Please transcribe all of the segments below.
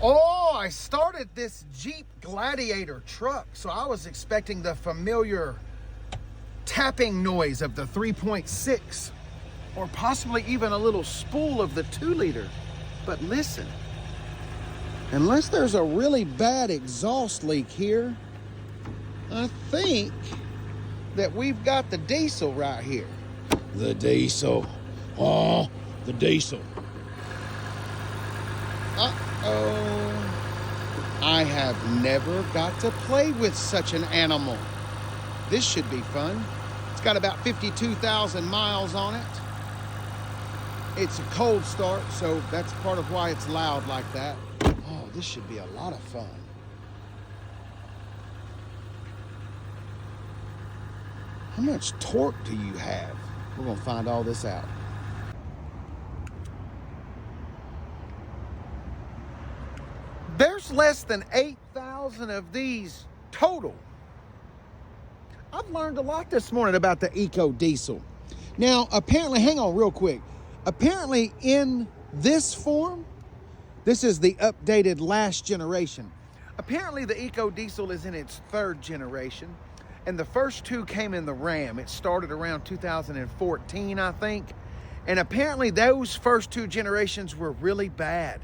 Oh, I started this Jeep Gladiator truck, so I was expecting the familiar tapping noise of the 3.6 or possibly even a little spool of the 2-liter. But listen, unless there's a really bad exhaust leak here, I think that we've got the diesel right here. The diesel. Oh, the diesel. Uh-oh. I have never got to play with such an animal. This should be fun. It's got about 52,000 miles on it. It's a cold start, so that's part of why it's loud like that. Oh, this should be a lot of fun. How much torque do you have? We're gonna find all this out. There's less than 8,000 of these total. I've learned a lot this morning about the EcoDiesel. Now, apparently, hang on real quick. Apparently in this form, this is the updated last generation. Apparently the EcoDiesel is in its 3rd generation, and the first 2 came in the Ram. It started around 2014, I think. And apparently those first 2 generations were really bad.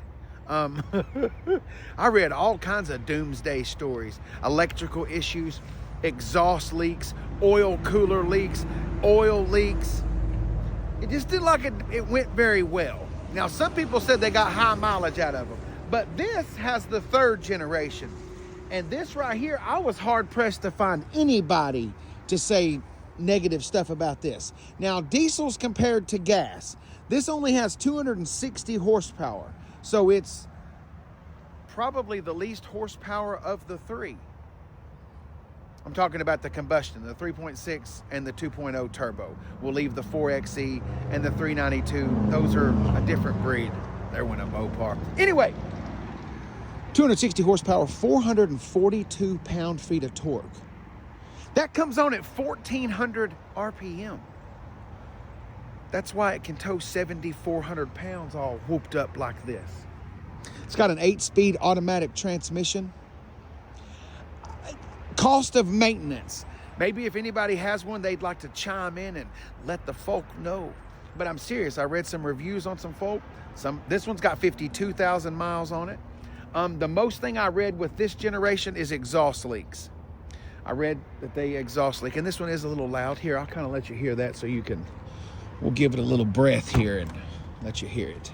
I read all kinds of doomsday stories, electrical issues, exhaust leaks, oil cooler leaks, oil leaks. It just didn't like it went very well. Now, some people said they got high mileage out of them, but this has the 3rd generation. And this right here, I was hard pressed to find anybody to say negative stuff about this. Now, diesels compared to gas, this only has 260 horsepower. So it's probably the least horsepower of the 3. I'm talking about the combustion, the 3.6 and the 2.0 turbo. We'll leave the 4xe and the 392. Those are a different breed. They're one of Mopar. Anyway, 260 horsepower, 442 pound-feet of torque. That comes on at 1,400 RPM. That's why it can tow 7,400 pounds all whooped up like this. It's got an 8-speed automatic transmission. Cost of maintenance. Maybe if anybody has one, they'd like to chime in and let the folk know. But I'm serious. I read some reviews on some folk. This one's got 52,000 miles on it. The most thing I read with this generation is exhaust leaks. I read that they exhaust leak, and this one is a little loud. Here, I'll kind of let you hear that so you can. We'll give it a little breath here and let you hear it.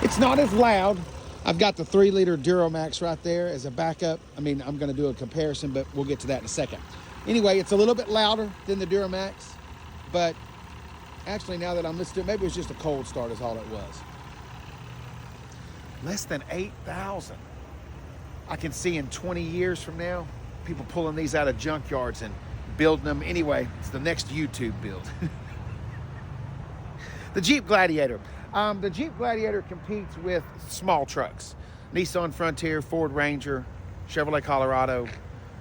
It's not as loud. I've got the 3-liter Duramax right there as a backup. I mean, I'm going to do a comparison, but we'll get to that in a second. Anyway, it's a little bit louder than the Duramax, but actually, now that I'm listening to it, maybe it was just a cold start is all it was. Less than 8,000. I can see in 20 years from now, people pulling these out of junkyards and building them. Anyway, it's the next YouTube build. The Jeep Gladiator. The Jeep Gladiator competes with small trucks. Nissan Frontier, Ford Ranger, Chevrolet Colorado,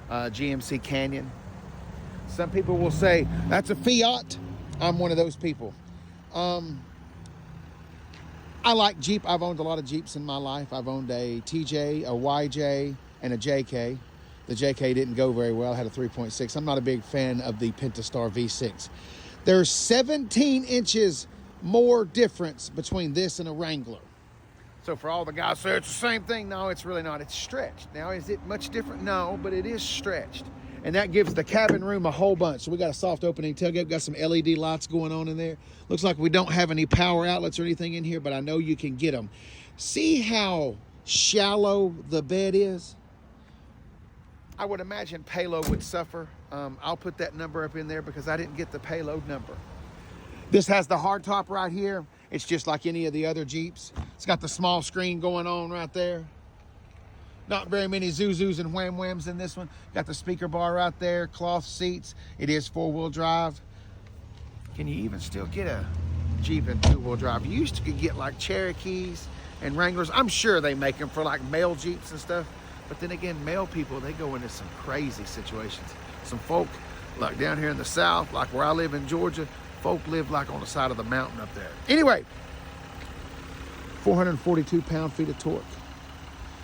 GMC Canyon. Some people will say, that's a Fiat. I'm one of those people. I like Jeep. I've owned a lot of Jeeps in my life. I've owned a TJ, a YJ, and a JK. The JK didn't go very well. I had a 3.6. I'm not a big fan of the Pentastar V6. There's 17 inches more difference between this and a Wrangler. So for all the guys say it's the same thing, no, it's really not. It's stretched. Now, is it much different? No, but it is stretched. And that gives the cabin room a whole bunch. So we got a soft opening tailgate, got some LED lights going on in there. Looks like we don't have any power outlets or anything in here, but I know you can get them. See how shallow the bed is? I would imagine payload would suffer. I'll put that number up in there because I didn't get the payload number. This has the hardtop right here. It's just like any of the other Jeeps. It's got the small screen going on right there. Not very many Zoozoos and Wham Whams in this one. Got the speaker bar right there, cloth seats. It is 4-wheel drive. Can you even still get a Jeep in 2-wheel drive? You used to get like Cherokees and Wranglers. I'm sure they make them for like male Jeeps and stuff. But then again, male people, they go into some crazy situations. Some folk, like down here in the South, like where I live in Georgia, folk live like on the side of the mountain up there. Anyway, 442 pound-feet of torque.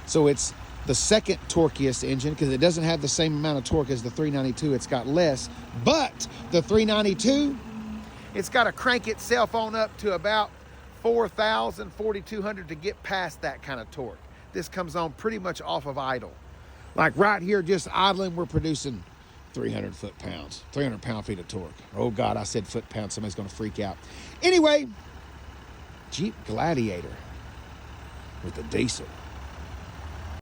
So it's the second torqueiest engine because it doesn't have the same amount of torque as the 392. It's got less, but the 392, it's got to crank itself on up to about 4,000, 4,200 to get past that kind of torque. This comes on pretty much off of idle. Like right here, just idling, we're producing 300 foot-pounds, 300 pound-feet of torque. Oh God, I said foot-pounds, somebody's gonna freak out. Anyway, Jeep Gladiator with the diesel.